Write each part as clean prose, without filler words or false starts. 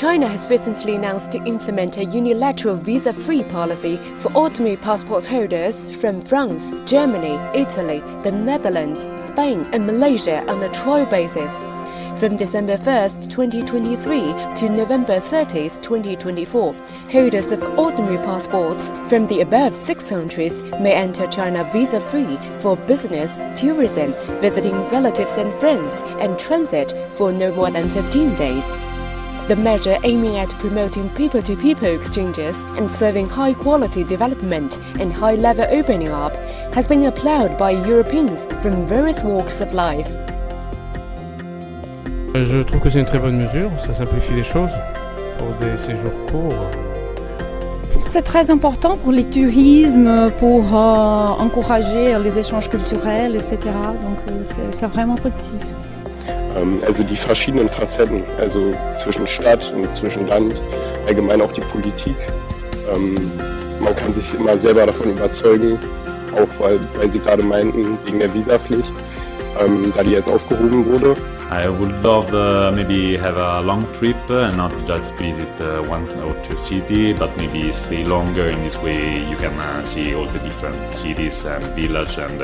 China has recently announced to implement a unilateral visa-free policy for ordinary passport holders from France, Germany, Italy, the Netherlands, Spain and Malaysia on a trial basis. From December 1st, 2023 to November 30th, 2024, holders of ordinary passports from the above 6 countries may enter China visa-free for business, tourism, visiting relatives and friends, and transit for no more than 15 days. The measure aiming at promoting people-to-people exchanges and serving high-quality development and high-level opening up has been applauded by Europeans from various walks of life. Je trouve que c'est une très bonne mesure, ça simplifie les choses pour des séjours courts. C'est très important pour les tourismes, pour encourager les échanges culturels, etc. Donc c'est vraiment positif. Also die verschiedenen Facetten, also zwischen Stadt und zwischen Land, allgemein auch die Politik. Man kann sich immer selber davon überzeugen, auch weil Sie gerade meinten, wegen der Visapflicht, da die jetzt aufgehoben wurde. I would love maybe have a long trip and not just visit one or two cities, but maybe stay longer. In this way you can see all the different cities and villages and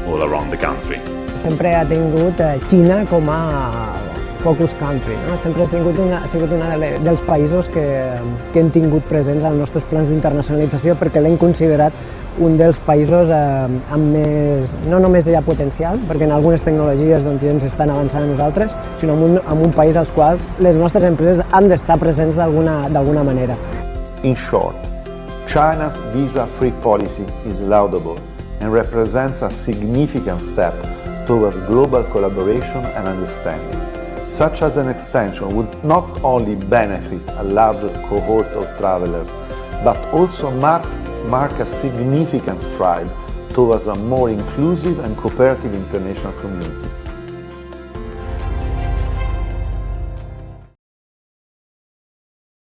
all around the country. Sempre ha tingut Xina com a focus country, no? Sempre ha sigut una dels països que hem tingut presents als nostres plans d'internacionalització perquè l'hem considerat un dels països amb més, no només hi ha potencial, perquè en algunes tecnologies doncs, ja ens estan avançant a nosaltres, sinó en un país als quals les nostres empreses han d'estar presents d'alguna manera. In short, China's visa-free policy is laudable and represents a significant step towards global collaboration and understanding. Such as an extension would not only benefit a larger cohort of travelers, but also mark a significant stride towards a more inclusive and cooperative international community.